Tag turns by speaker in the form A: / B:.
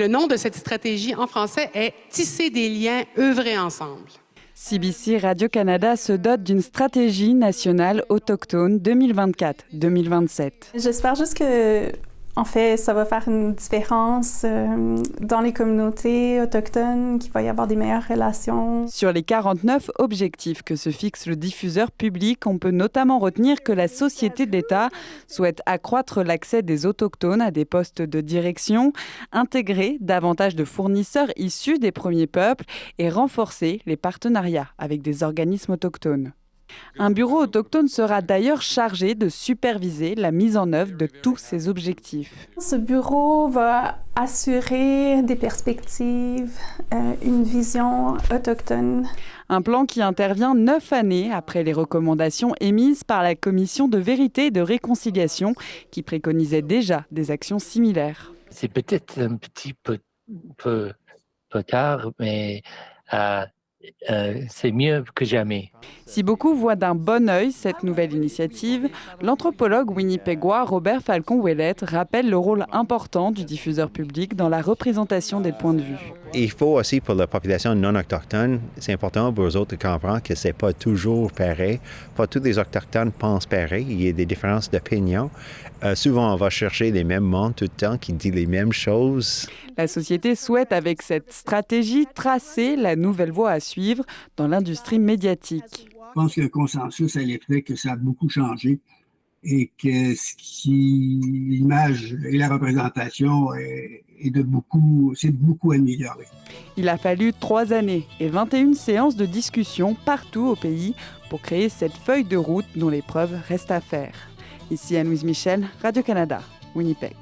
A: Le nom de cette stratégie en français est « Tisser des liens, œuvrer ensemble ».
B: CBC Radio-Canada se dote d'une stratégie nationale autochtone 2024-2027.
C: J'espère juste que, en fait, ça va faire une différence dans les communautés autochtones, qu'il va y avoir des meilleures relations.
B: Sur les 49 objectifs que se fixe le diffuseur public, on peut notamment retenir que la société d'État souhaite accroître l'accès des autochtones à des postes de direction, intégrer davantage de fournisseurs issus des premiers peuples et renforcer les partenariats avec des organismes autochtones. Un bureau autochtone sera d'ailleurs chargé de superviser la mise en œuvre de tous ces objectifs.
C: Ce bureau va assurer des perspectives, une vision autochtone.
B: Un plan qui intervient 9 années après les recommandations émises par la Commission de vérité et de réconciliation qui préconisait déjà des actions similaires.
D: C'est peut-être un petit peu tard, mais c'est mieux que jamais.
B: Si beaucoup voient d'un bon œil cette nouvelle initiative, l'anthropologue winnipégois Robert Falcon-Ouellette rappelle le rôle important du diffuseur public dans la représentation des points de vue.
E: Il faut aussi pour la population non autochtone, c'est important pour eux autres de comprendre que c'est pas toujours pareil. Pas tous les autochtones pensent pareil, il y a des différences d'opinion. Souvent, on va chercher les mêmes mondes tout le temps qui disent les mêmes choses.
B: La société souhaite avec cette stratégie tracer la nouvelle voie à suivre dans l'industrie médiatique.
F: Je pense qu'il y a un consensus à l'effet que ça a beaucoup changé et que l'image et la représentation c'est beaucoup amélioré.
B: Il a fallu 3 années et 21 séances de discussion partout au pays pour créer cette feuille de route dont les preuves restent à faire. Ici Anne-Louise Michel, Radio-Canada, Winnipeg.